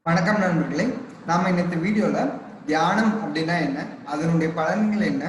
வணக்கம் நண்பர்களே. நாம இந்த வீடியோல தியானம் அப்படின்னா என்ன, அதனுடைய பலன்கள் என்ன,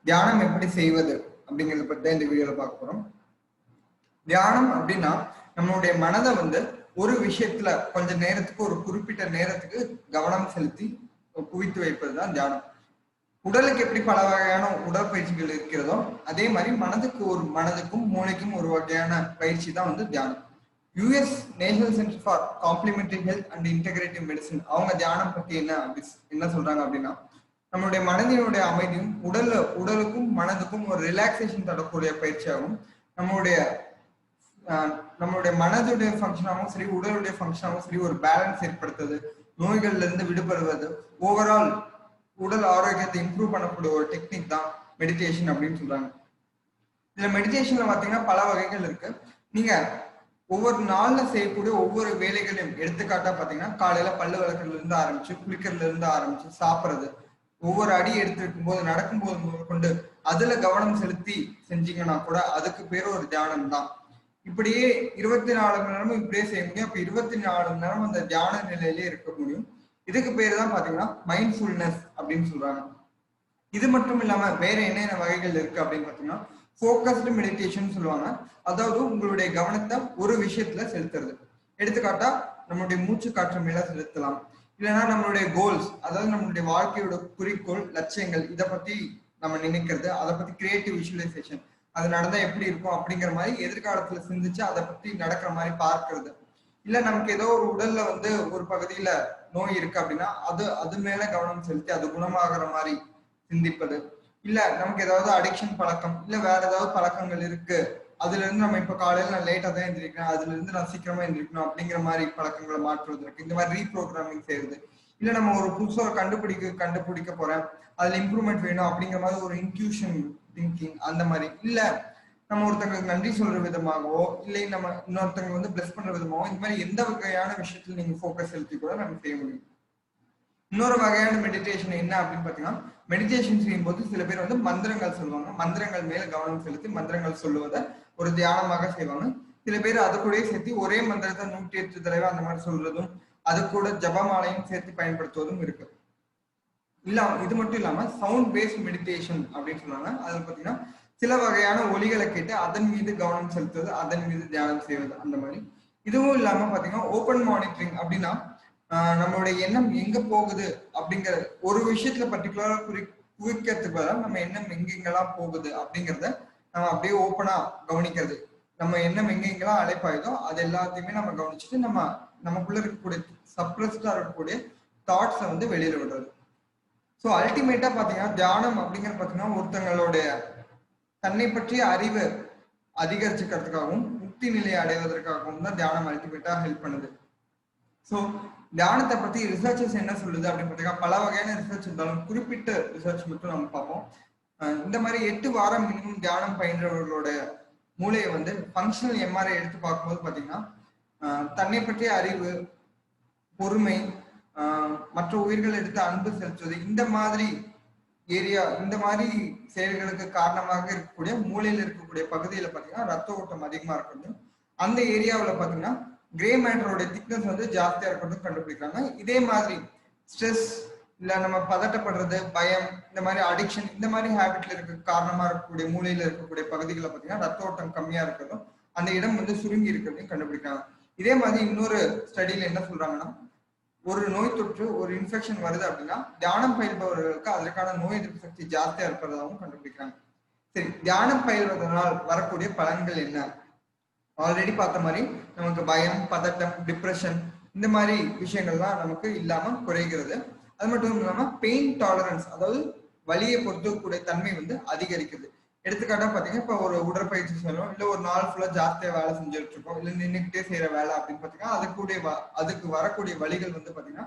தியானம் எப்படி செய்வது அப்படிங்கிறத பத்தி தான் இந்த வீடியோல பார்க்க போறோம். தியானம் அப்படின்னா நம்மளுடைய மனதை ஒரு விஷயத்துல கொஞ்ச நேரத்துக்கு ஒரு குறிப்பிட்ட நேரத்துக்கு கவனம் செலுத்தி குவித்து வைப்பதுதான் தியானம். உடலுக்கு எப்படி பல வகையான உடற்பயிற்சிகள் இருக்கிறதோ அதே மாதிரி மனதுக்கும் மூளைக்கும் ஒரு வகையான பயிற்சி தான் தியானம். US national centre for complementary health and integrative medicine அவங்க தியானம் பத்தி என்ன சொல்றாங்க அப்படின்னா, நம்மளுடைய மனதினுடைய அமைதியும் உடலுக்கும் மனதுக்கும் ஒரு ரிலாக்ஸேஷன் தரக்கூடிய பயிற்சியாகும். நம்மளுடைய மனதுடைய ஃபங்க்ஷனாகவும் சரி உடலுடைய ஃபங்க்ஷனாகவும் சரி ஒரு பேலன்ஸ் ஏற்படுத்துறது, நோய்கள்ல இருந்து விடுபடுவது, ஓவரால் உடல் ஆரோக்கியத்தை இம்ப்ரூவ் பண்ணக்கூடிய ஒரு டெக்னிக் தான் மெடிடேஷன் அப்படின்னு சொல்றாங்க. இதுல மெடிடேஷன்ல பாத்தீங்கன்னா பல வகைகள் இருக்கு. நீங்க ஒவ்வொரு நாள்ல செய்யக்கூடிய ஒவ்வொரு வேலைகளையும் எடுத்துக்காட்டா பாத்தீங்கன்னா, காலையில பல்லு விளக்குறதுல இருந்து ஆரம்பிச்சு, குளிக்கிறதுல இருந்து ஆரம்பிச்சு, சாப்பிடுறது, ஒவ்வொரு அடி எடுத்து வைக்கும் போது, நடக்கும்போது கொண்டு அதுல கவனம் செலுத்தி செஞ்சீங்கன்னா கூட அதுக்கு பேரு ஒரு தியானம் தான். இப்படியே 24 மணி நேரமும் இப்படியே செய்ய முடியும். அப்ப 24 மணி நேரம் அந்த தியான நிலையிலே இருக்க முடியும். இதுக்கு பேரு தான் பாத்தீங்கன்னா மைண்ட்ஃபுல்னஸ் அப்படின்னு சொல்றாங்க. இது மட்டும் இல்லாம வேற என்னென்ன வகைகள் இருக்கு அப்படின்னு பாத்தீங்கன்னா, ஃபோக்கஸ்டு மெடிடேஷன் சொல்லுவாங்க. அதாவது உங்களுடைய கவனத்தை ஒரு விஷயத்துல செலுத்துறது. எடுத்துக்காட்டா நம்மளுடைய மூச்சு காற்று மேல செலுத்தலாம். இல்லைன்னா நம்மளுடைய கோல்ஸ், அதாவது நம்மளுடைய வாழ்க்கையோட குறிக்கோள், லட்சியங்கள், இதை பத்தி நம்ம நினைக்கிறது, அதை பத்தி கிரியேட்டிவ் விஷுவலைசேஷன், அது நடந்தா எப்படி இருக்கும் அப்படிங்கிற மாதிரி எதிர்காலத்துல சிந்திச்சு அதை பத்தி நடக்கிற மாதிரி பார்க்கறது. இல்ல நமக்கு ஏதோ ஒரு உடல்ல ஒரு பகுதியில நோய் இருக்கு அப்படின்னா அது மேல கவனம் செலுத்தி அது குணமாகிற மாதிரி சிந்திப்பது. இல்ல நமக்கு ஏதாவது அடிக்ஷன் பழக்கம், இல்ல வேற ஏதாவது பழக்கங்கள் இருக்கு, அதுல இருந்து நம்ம இப்ப காலையில நான் லேட்டா தான் எந்திரிக்கிறேன், அதுல இருந்து நான் சீக்கிரமா எந்திரிக்கணும் அப்படிங்கிற மாதிரி பழக்கங்களை மாற்றுவது இருக்கு. இந்த மாதிரி ரீப்ரோக்ராமிங் செய்யறது. இல்ல நம்ம ஒரு புதுசா கண்டுபிடிக்க போறேன், அதுல இம்ப்ரூவ்மெண்ட் வேணும் அப்படிங்கிற மாதிரி ஒரு இன்ட்யூஷன் திங்கிங் அந்த மாதிரி. இல்ல நம்ம ஒருத்தங்களுக்கு நன்றி சொல்ற விதமாகவோ, இல்லை நம்ம இன்னொருத்தவங்க பிளஸ் பண்ற விதமாகவோ, இந்த மாதிரி எந்த வகையான விஷயத்துல நீங்க ஃபோக்கஸ் செலுத்தி கூட நம்ம செய்ய முடியும். இன்னொரு வகையான மெடிடேஷன் என்ன அப்படின்னு பாத்தீங்கன்னா, மெடிடேஷன் செய்யும் போது சில பேர் மந்திரங்கள் சொல்லுவாங்க. மந்திரங்கள் மேல கவனம் செலுத்தி மந்திரங்கள் சொல்லுவதை ஒரு தியானமாக செய்வாங்க. சில பேர் அது கூட சேர்த்து ஒரே மந்திரத்தை 108 தடவை அந்த மாதிரி சொல்றதும், அது கூட ஜபமாலையும் சேர்த்து பயன்படுத்துவதும் இருக்கு. இது மட்டும் இல்லாம சவுண்ட் பேஸ்ட் மெடிடேஷன் அப்படின்னு சொல்லுவாங்க. அதுல பாத்தீங்கன்னா சில வகையான ஒலிகளை கேட்டு அதன் மீது கவனம் செலுத்துவது, அதன் மீது தியானம் செய்வது அந்த மாதிரி. இதுவும் இல்லாம பாத்தீங்கன்னா ஓப்பன் மானிட்டரிங் அப்படின்னா, நம்மளுடைய எண்ணம் எங்க போகுது அப்படிங்கிற ஒரு விஷயத்துல பர்டிகுலரா குவிக்கிறதுக்கு பதிலாக நம்ம எண்ணம் எங்கெங்கெல்லாம் போகுது அப்படிங்கிறத நம்ம அப்படியே ஓப்பனா கவனிக்கிறது. நம்ம எண்ணம் எங்கெங்கெல்லாம் அழைப்பாயுதோ அது எல்லாத்தையுமே நம்ம கவனிச்சுட்டு நமக்குள்ள இருக்கக்கூடிய சப்ரஸ்டா இருக்கக்கூடிய தாட்ஸை வெளியில விடுறது. ஸோ அல்டிமேட்டா பாத்தீங்கன்னா தியானம் அப்படிங்கிற பாத்தீங்கன்னா ஒருத்தங்களுடைய தன்னை பற்றிய அறிவு அதிகரிச்சுக்கிறதுக்காகவும் முக்தி நிலையை அடைவதற்காகவும் தான் தியானம் அல்டிமேட்டா ஹெல்ப் பண்ணுது. ஸோ தியானத்தை பத்தி ரிசர்ச்சஸ் என்ன சொல்லுது அப்படின்னு பார்த்தீங்கன்னா, பல வகையான ரிசர்ச் இருந்தாலும் குறிப்பிட்ட ரிசர்ச் மட்டும் நம்ம பார்ப்போம். இந்த மாதிரி 8 வாரம் மினிமம் தியானம் பயின்றவர்களோட மூளையை ஃபங்க்ஷனல் எம்ஆர்ஐ எடுத்து பார்க்கும்போது பார்த்தீங்கன்னா, தன்னை பற்றிய அறிவு, பொறுமை, மற்ற உயிர்கள் எடுத்து அன்பு செலுத்துவது, இந்த மாதிரி செயல்களுக்கு காரணமாக இருக்கக்கூடிய மூளையில இருக்கக்கூடிய பகுதியில பார்த்தீங்கன்னா ரத்த ஓட்டம் அதிகமா இருக்கிறது. அந்த ஏரியாவில் பார்த்தீங்கன்னா கிரே மேட்டரோட திக்னஸ் ஜாஸ்தியா இருக்கிறது கண்டுபிடிக்கிறாங்க. இதே மாதிரி ஸ்ட்ரெஸ், இல்ல நம்ம பதட்டப்படுறது, பயம், இந்த மாதிரி அடிக்ஷன், இந்த மாதிரி ஹேபிட்ல இருக்க காரணமா இருக்கக்கூடிய மூளையில இருக்கக்கூடிய பகுதிகளை பார்த்தீங்கன்னா ரத்த ஓட்டம் கம்மியா இருக்கிறதும் அந்த இடம் சுருங்கி இருக்கிறதையும் கண்டுபிடிக்கிறாங்க. இதே மாதிரி இன்னொரு ஸ்டடியில என்ன சொல்றாங்கன்னா, ஒரு நோய் தொற்று, ஒரு இன்ஃபெக்ஷன் வருது அப்படின்னா தியானம் பயில்பவர்களுக்கு அதற்கான நோய் எதிர்ப்பு சக்தி ஜாஸ்தியா இருக்கிறதாகவும் கண்டுபிடிக்கிறாங்க. சரி, தியானம் பயில்வதனால் வரக்கூடிய பலன்கள் என்ன? ஆல்ரெடி பார்த்த மாதிரி நமக்கு பயம், பதட்டம், டிப்ரெஷன், இந்த மாதிரி விஷயங்கள்லாம் நமக்கு இல்லாம குறைகிறது. அது மட்டும் இல்லாம பெயின் டாலரன்ஸ், அதாவது வலியை பொறுத்தக்கூடிய தன்மை அதிகரிக்குது. எடுத்துக்காட்டா பாத்தீங்கன்னா, இப்ப ஒரு உடற்பயிற்சி செய்யணும், இல்ல ஒரு நாள் ஃபுல்லா ஜாஸ்தியா வேலை செஞ்சுட்டு இருக்கோம், இல்ல நின்றுகிட்டே செய்யற வேலை அப்படின்னு பாத்தீங்கன்னா அதுக்கு வரக்கூடிய வலிகள் பாத்தீங்கன்னா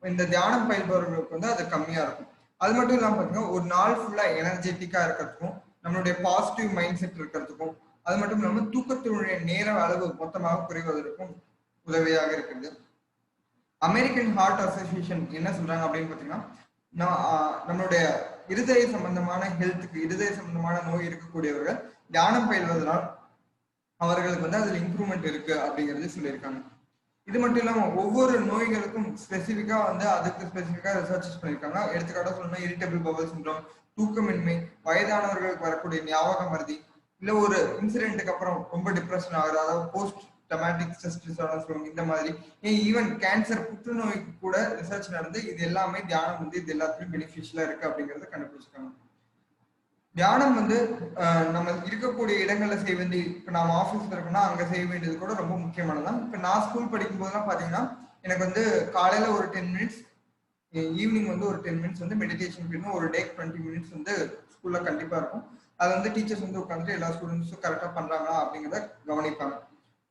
இந்த தியானம் பயில்பவர்களுக்கு அது கம்மியா இருக்கும். அது மட்டும் இல்லாம பாத்தீங்கன்னா ஒரு நாள் ஃபுல்லா எனர்ஜெட்டிக்கா இருக்கிறதுக்கும், நம்மளுடைய பாசிட்டிவ் மைண்ட் செட் இருக்கிறதுக்கும், அது மட்டும் இல்லாம தூக்கத்தினுடைய நேர அளவு மொத்தமாக குறைவதற்கும் உதவியாக இருக்கிறது. அமெரிக்கன் ஹார்ட் அசோசியேஷன் என்ன சொல்றாங்க அப்படின்னு பாத்தீங்கன்னா, நம்மளுடைய இருதய சம்பந்தமான ஹெல்த்துக்கு, இருதய சம்பந்தமான நோய் இருக்கக்கூடியவர்கள் தியானம் பயில்வதனால் அவர்களுக்கு அதுல இம்ப்ரூவ்மெண்ட் இருக்கு அப்படிங்கிறது சொல்லியிருக்காங்க. இது மட்டும் இல்லாம ஒவ்வொரு நோய்களுக்கும் ஸ்பெசிஃபிக்கா வந்து அதுக்கு ஸ்பெசிஃபிக்கா ரிசர்ச்சஸ் பண்ணியிருக்காங்க. எடுத்துக்காட்டா சொல்லணும்னா இரிட்டபிள் பவல் சிண்ட்ரோம், தூக்கமின்மை, வயதானவர்களுக்கு வரக்கூடிய ஞாபக மறதி, இல்ல ஒரு இன்சிடென்ட்டுக்கு அப்புறம் ரொம்ப டிப்ரெஷன் ஆகுது, அதாவது போஸ்ட் டொமேட்டிக் ஸ்ட்ரெஸ் டிசார்டர் சொல்லுவாங்க, இந்த மாதிரி. ஈவன் கேன்சர், புற்றுநோய்க்கு கூட ரிசர்ச் நடந்து இது எல்லாமே தியானம் வந்து இது எல்லாத்துலயும் பெனிஃபிஷியலா இருக்கு அப்படிங்கறத கண்டுபிடிச்சிருக்காங்க. தியானம் வந்து நம்ம இருக்கக்கூடிய இடங்கள்ல செய்ய வேண்டிய, இப்ப நாம ஆபீஸ்ல இருக்கோம்னா அங்க செய்ய வேண்டியது கூட ரொம்ப முக்கியமானதான். இப்ப நான் ஸ்கூல் படிக்கும் போதெல்லாம் பாத்தீங்கன்னா எனக்கு வந்து காலையில ஒரு 10 மினிட்ஸ், ஈவினிங் வந்து ஒரு 10 மினிட்ஸ் வந்து மெடிடேஷன் பீரியட், ஒரு டே 20 மினிட்ஸ் வந்து ஸ்கூல்ல கண்டிப்பா இருக்கும். அது வந்து டீச்சர்ஸ் வந்து உட்காந்துட்டு எல்லா ஸ்டூடெண்ட்ஸும் கரெக்டா பண்றாங்களா அப்படிங்கிறத கவனிப்பாங்க.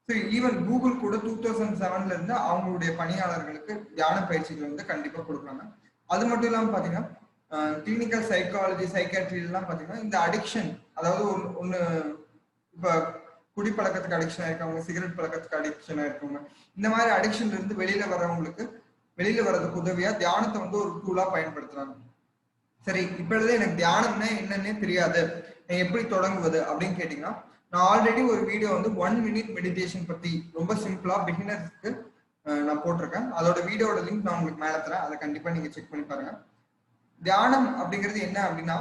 ஸோ ஈவன் கூகுள் கூட 2007ல இருந்து அவங்களுடைய பணியாளர்களுக்கு தியான பயிற்சிகள் வந்து கண்டிப்பா கொடுக்குறாங்க. அது மட்டும் இல்லாம பாத்தீங்கன்னா கிளினிக்கல் சைக்காலஜி, சைக்காட்ரி எல்லாம் பாத்தீங்கன்னா இந்த அடிக்ஷன், அதாவது ஒண்ணு இப்ப குடிப்பழக்கத்துக்கு அடிக்ஷன் ஆயிருக்கவங்க, சிகரெட் பழக்கத்துக்கு அடிக்ஷன் ஆயிருக்கவங்க, இந்த மாதிரி அடிக்ஷன்ல இருந்து வெளியில வர்றவங்களுக்கு வெளியில வர்றதுக்கு உதவியா தியானத்தை வந்து ஒரு டூலா பயன்படுத்துறாங்க. சரி, இப்பொழுது எனக்கு தியானம்னா என்னன்னே தெரியாது, எப்படி தொடங்குவது அப்படின்னு கேட்டீங்கன்னா, நான் ஆல்ரெடி ஒரு வீடியோ வந்து 1 மினிட் மெடிடேஷன் பத்தி ரொம்ப சிம்பிளா பிகினர்ஸ்க்கு நான் போட்டிருக்கேன். அதோட வீடியோட லிங்க் நான் உங்களுக்கு மேல தரேன், அதை கண்டிப்பா நீங்க செக் பண்ணி பாருங்க. தியானம் அப்படிங்கிறது என்ன அப்படின்னா,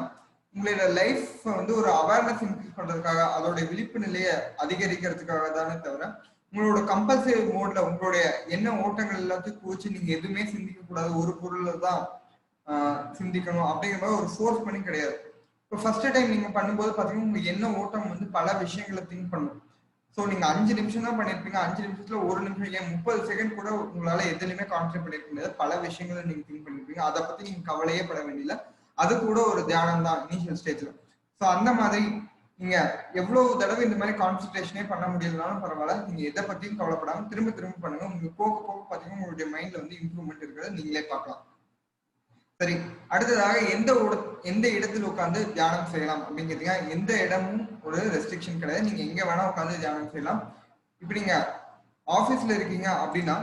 உங்களோட லைஃப் வந்து ஒரு அவேர்னஸ் இன்க்ரீஸ் பண்றதுக்காக, அதோட விழிப்பு நிலையை அதிகரிக்கிறதுக்காக தானே தவிர, உங்களோட கம்பல்சரி மோட்ல உங்களுடைய எண்ண ஓட்டங்கள் எல்லாத்தையும் குறிச்சு நீங்க எதுவுமே சிந்திக்க கூடாது, ஒரு பொருள்ல தான் சிந்திக்கணும் அப்படிங்கிற மாதிரி ஒரு ஃபோர்ஸ் பண்ணி கிடையாது. இப்போ ஃபர்ஸ்ட் டைம் நீங்க பண்ணும்போது பாத்தீங்கன்னா உங்க எண்ண ஓட்டம் வந்து பல விஷயங்களை திங்க் பண்ணும். ஸோ நீங்க 5 நிமிஷம் தான் பண்ணிருப்பீங்க, 5 நிமிஷத்துல 1 நிமிஷம், ஏன் 30 செகண்ட் கூட உங்களால எதுலையுமே கான்சென்ட்ரேட் பண்ணிருக்க முடியாது. பல விஷயங்களை நீங்க திங்க் பண்ணிருப்பீங்க, அதை பத்தி நீங்க கவலையே பட வேண்டியதில்லை. அது கூட ஒரு தியானம் தான் இனிஷியல் ஸ்டேஜ்ல. ஸோ அந்த மாதிரி நீங்க எவ்வளவு தடவை இந்த மாதிரி கான்சென்ட்ரேஷனே பண்ண முடியலனாலும் பரவாயில்ல, நீங்க எதை பத்தியும் கவலைப்படாம திரும்ப திரும்ப பண்ணுங்க. உங்களுக்கு போக போக பாத்தீங்கன்னா உங்களுடைய மைண்ட்ல வந்து இம்ப்ரூவ்மெண்ட் இருக்கிறத நீங்களே பார்க்கலாம். சரி, அடுத்ததாக எந்த இடத்தில் உட்கார்ந்து தியானம் செய்யலாம் அப்படின்னு கேட்டீங்கன்னா, எந்த இடமும் ஒரு ரெஸ்ட்ரிக்ஷன் கிடையாது, நீங்க எங்க வேணா உட்கார்ந்து தியானம் செய்யலாம். இப்ப நீங்க ஆபீஸ்ல இருக்கீங்க அப்படின்னா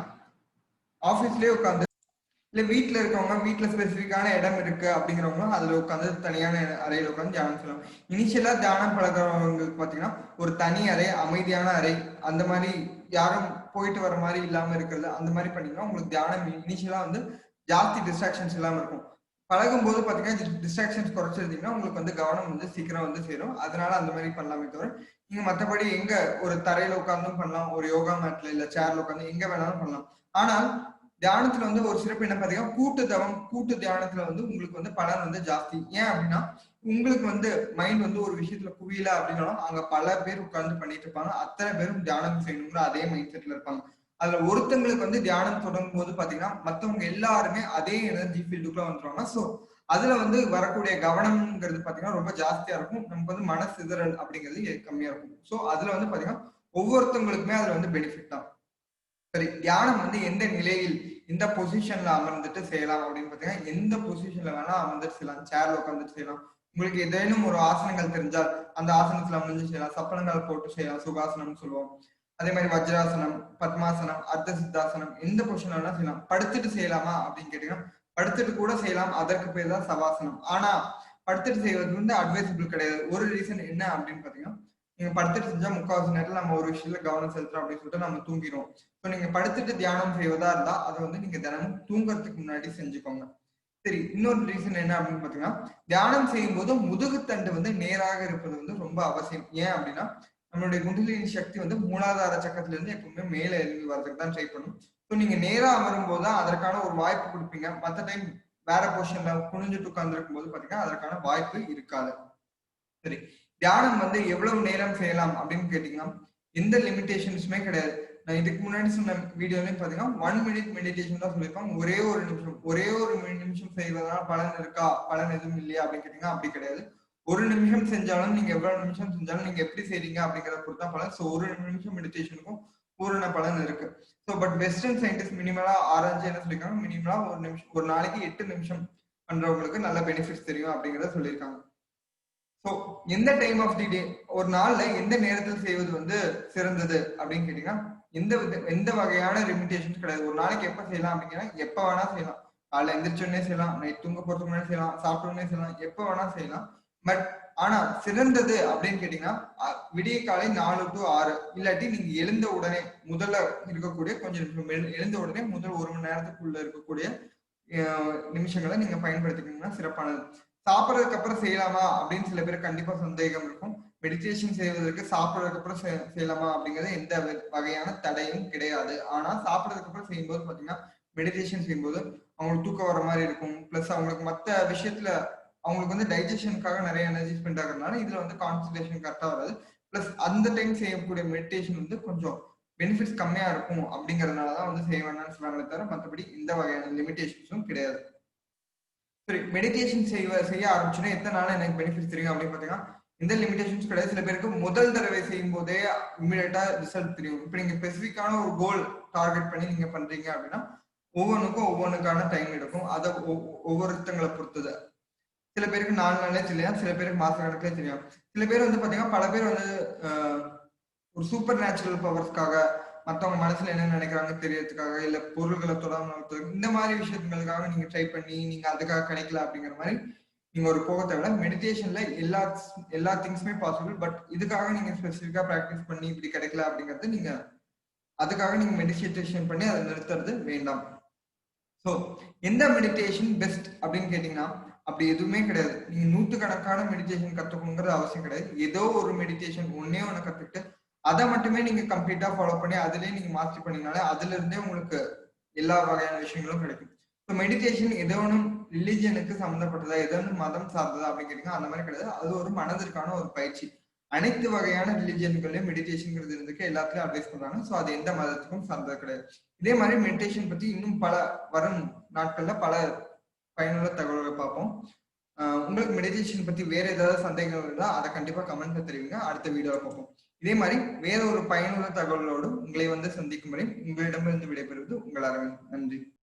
ஆபீஸ்லயே உட்காந்து, இல்ல வீட்டுல இருக்கவங்க வீட்டுல ஸ்பெசிபிக்கான இடம் இருக்கு அப்படிங்கிறவங்களும் அதுல உட்காந்து தனியான அறையில உட்காந்து தியானம் செய்யலாம். இனிஷியலா தியானம் பழகிறவங்களுக்கு பாத்தீங்கன்னா ஒரு தனி அறை, அமைதியான அறை, அந்த மாதிரி யாரும் போயிட்டு வர மாதிரி இல்லாம இருக்கிறது, அந்த மாதிரி பண்ணீங்கன்னா உங்களுக்கு தியானம் இனிஷியலா வந்து ஜாஸ்தி டிஸ்ட்ராக்ஷன்ஸ் இல்லாம இருக்கும். பழகும் போது பாத்தீங்கன்னா டிஸ்ட்ராக்ஷன்ஸ் குறைச்சிருந்தீங்கன்னா உங்களுக்கு வந்து கவனம் வந்து சீக்கிரம் வந்து சேரும். அதனால அந்த மாதிரி பண்ணலாமே தவிர, நீங்க மற்றபடி எங்க ஒரு தரையில உட்கார்ந்தும் பண்ணலாம், ஒரு யோகா மேட்ல இல்ல சேர்ல உட்காந்து எங்க வேணாலும் பண்ணலாம். ஆனால் தியானத்துல வந்து ஒரு சிறப்பு என்ன பாத்தீங்கன்னா, கூட்டு தியானத்துல வந்து உங்களுக்கு வந்து பலன் வந்து ஜாஸ்தி. ஏன் அப்படின்னா, உங்களுக்கு வந்து மைண்ட் வந்து ஒரு விஷயத்துல குவியல அப்படின்னாலும் அங்க பல பேர் உட்கார்ந்து பண்ணிட்டு இருப்பாங்க, அத்தனை பேரும் தியானம் செய்யணுங்கிற அதே மைண்ட் செட்ல இருப்பாங்க. அதுல ஒருத்தங்களுக்கு வந்து தியானம் தொடங்கும் போது பாத்தீங்கன்னா மத்தவங்க எல்லாருமே அதே எனர்ஜி ஃபீல்டுக்குள்ள வந்துருவாங்க. சோ அதுல வந்து வரக்கூடிய கவனம்ங்கிறது பாத்தீங்கன்னா ரொம்ப ஜாஸ்தியா இருக்கும். நமக்கு வந்து மன சிதறல் அப்படிங்கிறது கம்மியா இருக்கும். சோ அதுல வந்து பாத்தீங்கன்னா ஒவ்வொருத்தவங்களுக்குமே அதுல வந்து பெனிஃபிட் தான். சரி, தியானம் வந்து எந்த நிலையில், எந்த பொசிஷன்ல அமர்ந்துட்டு செய்யலாம் அப்படின்னு பாத்தீங்கன்னா, எந்த பொசிஷன்ல வேணா அமர்ந்துட்டு செய்யலாம். சேர்ல உட்காந்துட்டு செய்யலாம். உங்களுக்கு ஏதேனும் ஒரு ஆசனங்கள் தெரிஞ்சால் அந்த ஆசனத்துல அமர்ந்து செய்யலாம். சப்பனங்கள் போட்டு செய்யலாம், சுகாசனம் சொல்லுவோம். அதே மாதிரி வஜ்ராசனம், பத்மாசனம், அர்த்த சித்தாசனம், எந்த பொசிஷன் வேணா செய்யலாம். படுத்துட்டு செய்யலாமா அப்படின்னு கேட்டீங்கன்னா, படுத்துட்டு கூட செய்யலாம், அதற்கு பேர் தான் சவாசனம். ஆனா படுத்துட்டு செய்வது வந்து அட்வைசபிள் கிடையாது. ஒரு ரீசன் என்ன அப்படின்னு பாத்தீங்கன்னா, நீங்க படுத்துட்டு செஞ்சா முக்காவாசி நேரத்துல நம்ம ஒரு விஷயத்துல கவனம் செலுத்துறோம் அப்படின்னு சொல்லிட்டு நம்ம தூங்கிடுவோம். இப்போ நீங்க படுத்துட்டு தியானம் செய்வதா இருந்தா அதை வந்து நீங்க தினமும் தூங்குறதுக்கு முன்னாடி செஞ்சுக்கோங்க. சரி, இன்னொரு ரீசன் என்ன அப்படின்னு பாத்தீங்கன்னா, தியானம் செய்யும் போது முதுகுத்தண்டு வந்து நேராக இருப்பது வந்து ரொம்ப அவசியம். ஏன் அப்படின்னா, நம்மளுடைய குண்டலினி சக்தி வந்து மூலாதார சக்கரத்துல இருந்து எப்பவுமே மேல எழுந்து வர்றதுக்கு தான் ட்ரை பண்ணும். ஸோ நீங்க நேரா அமரும் போது தான் அதற்கான ஒரு வாய்ப்பு கொடுப்பீங்க. மற்ற டைம் வேற பொசிஷன்ல குனிஞ்சுட்டு உட்கார்ந்து இருக்கும் போது பாத்தீங்கன்னா அதற்கான வாய்ப்பு இருக்காது. சரி, தியானம் வந்து எவ்வளவு நேரம் செய்யலாம் அப்படின்னு கேட்டீங்கன்னா, எந்த லிமிடேஷன்ஸுமே கிடையாது. நான் இதுக்கு முன்னாடி சொன்ன வீடியோலையும் பாத்தீங்கன்னா 1 மினிட் மெடிடேஷன் தான் சொல்லியிருப்பாங்க. ஒரே ஒரு நிமிஷம் செய்வதனால பலன் இருக்கா, பலன் எதுவும் இல்லையா அப்படின்னு கேட்டீங்கன்னா அப்படி கிடையாது. ஒரு நிமிஷம் செஞ்சாலும் நீங்க எவ்வளவு நிமிஷம் செஞ்சாலும் நீங்க எப்படி செய்றீங்க அப்படிங்கிறத பொறுத்து தான் பலன். ஸோ ஒரு நிமிஷம் மெடிடேஷனுக்கும் பூரண பலன் இருக்கு. ஸோ பட் வெஸ்டர்ன் சயின்டிஸ்ட் மினிமலா ஆராய்ச்சி என்ன சொல்லியிருக்காங்க, மினிமலா ஒரு நாளைக்கு 8 நிமிஷம் பண்றவங்களுக்கு நல்ல பெனிஃபிட்ஸ் தெரியும் அப்படிங்கிறத சொல்லியிருக்காங்க. ஸோ எந்த டைம் ஆஃப் தி டே, ஒரு நாள்ல எந்த நேரத்தில் செய்வது வந்து சிறந்தது அப்படின்னு கேட்டீங்கன்னா, எந்த வகையான லிமிடேஷன்ஸ் கிடையாது. ஒரு நாளைக்கு எப்ப செய்யலாம் அப்படிங்கன்னா, எப்ப வேணா செய்யலாம். காலைல எந்திரிச்சோடனே செய்யலாம், நைட் தூங்க போறதுக்கு முன்னாடி செய்யலாம், சாப்பிட்ட உடனே செய்யலாம், எப்ப வேணா செய்யலாம். பட் ஆனா சிறந்தது அப்படின்னு கேட்டீங்கன்னா விடிய காலை 4 to 6, இல்லாட்டி நீங்க எழுந்த உடனே முதல்ல இருக்கக்கூடிய கொஞ்சம் எழுந்த உடனே முதல் 1 மணி நேரத்துக்குள்ள இருக்கக்கூடிய நிமிஷங்களை நீங்க பயன்படுத்திக்கணும்னா சிறப்பானது. சாப்பிட்றதுக்கு அப்புறம் செய்யலாமா அப்படின்னு சில பேருக்கு கண்டிப்பா சந்தேகம் இருக்கும். மெடிடேஷன் செய்வதற்கு சாப்பிட்றதுக்கு அப்புறம் செய்யலாமா அப்படிங்கிறது எந்த வகையான தடையும் கிடையாது. ஆனா சாப்பிட்றதுக்கு அப்புறம் செய்யும்போது பாத்தீங்கன்னா மெடிடேஷன் செய்யும்போது அவங்களுக்கு தூக்கம் வர மாதிரி இருக்கும். பிளஸ் அவங்களுக்கு மத்த விஷயத்துல அவங்களுக்கு வந்து டைஜஷனுக்காக நிறைய எனர்ஜி ஸ்பெண்ட் ஆகுறதுனால இதுல வந்து கான்சன்ட்ரேஷன் கரெக்டா வராது. பிளஸ் அந்த டைம் செய்யக்கூடிய மெடிடேஷன் வந்து கொஞ்சம் பெனிஃபிட்ஸ் கம்மியா இருக்கும் அப்படிங்கறதுனாலதான் வந்து செய்ய வேண்டாம்னு சொல்றாங்களே தவிர மற்றபடி இந்த வகையான லிமிடேஷன்ஸும் கிடையாது. சரி, மெடிடேஷன் செய்ய ஆரம்பிச்சுன்னா எத்தனை நாள் எனக்கு பெனிஃபிட்ஸ் தெரியும் அப்படின்னு பாத்தீங்கன்னா எந்த லிமிடேஷன்ஸ் கிடையாது. சில பேருக்கு முதல் தடவை செய்யும் போதே இம்மிடியட்டா ரிசல்ட் தெரியும். இப்ப நீங்க ஸ்பெசிஃபிக்கான ஒரு கோல் டார்கெட் பண்ணி நீங்க பண்றீங்க அப்படின்னா ஒவ்வொன்றுக்கான டைம் எடுக்கும். அதை ஒவ்வொருத்தங்களை பொறுத்தது. சில பேருக்கு 4 நாளே தெரியும், சில பேருக்கு மாச கணக்கிலே தெரியும். சில பேர் வந்து பாத்தீங்கன்னா பல பேர் வந்து ஒரு சூப்பர் நேச்சுரல் பவர்ஸ்க்காக மத்தவங்க மனசுல என்ன நினைக்கிறாங்கன்னு தெரியறதுக்காக இல்ல பொருள்களை தொடாம இந்த மாதிரி விஷயங்களுக்காக நீங்க ட்ரை பண்ணி நீங்க அதுக்காக கிடைக்கல அப்படிங்கிற மாதிரி நீங்க ஒரு போக தேவை. மெடிடேஷன்ல எல்லா திங்ஸுமே பாசிபிள். பட் இதுக்காக நீங்க ஸ்பெசிஃபிக்கா பிராக்டிஸ் பண்ணி இப்படி கிடைக்கல அப்படிங்கிறது நீங்க அதுக்காக நீங்க மெடிடேஷன் பண்ணி அதை நிறுத்துறது வேண்டாம். ஸோ எந்த மெடிடேஷன் பெஸ்ட் அப்படின்னு கேட்டீங்கன்னா அப்படி எதுவுமே கிடையாது. நீங்க நூற்றுக்கணக்கான மெடிடேஷன் கத்துக்கணுங்கிறது அவசியம் கிடையாது. ஏதோ ஒரு மெடிடேஷன் ஒன்னே ஒண்ணு கத்துக்கிட்டு அதை மட்டுமே நீங்க கம்ப்ளீட்டா ஃபாலோ பண்ணி அதுலயே நீங்க மாஸ்டர் பண்ணீங்கனாலே அதுல இருந்தே உங்களுக்கு எல்லா வகையான விஷயங்களும் கிடைக்கும். ஸோ மெடிடேஷன் ஏதோ ஒன்றும் ரிலிஜனுக்கு சம்மந்தப்பட்டதா ஏதோ ஒன்று மதம் சார்ந்ததா அப்படின்னு கேட்டீங்கன்னா அந்த மாதிரி கிடையாது. அது ஒரு மனதிற்கான ஒரு பயிற்சி. அனைத்து வகையான ரிலிஜன்களையும் மெடிடேஷன்ங்கிறது இருந்துக்கு எல்லாத்துலயும் அட்வைஸ் பண்றாங்க. ஸோ அது எந்த மதத்துக்கும் சார்ந்தது கிடையாது. இதே மாதிரி மெடிடேஷன் பத்தி இன்னும் பல வரும் நாட்கள்ல பல பயனுள்ள தகவல்களை பார்ப்போம். உங்களுக்கு மெடிடேஷன் பத்தி வேற ஏதாவது சந்தேகங்கள் இருந்தா அதை கண்டிப்பா கமெண்ட்ல தெரிவிங்க. அடுத்த வீடியோல பார்ப்போம். இதே மாதிரி வேற ஒரு பயனுள்ள தகவலோடு உங்களை வந்து சந்திக்கும் வரை உங்களிடமிருந்து விடைபெறுவது உங்கள் அரவிந்த். நன்றி.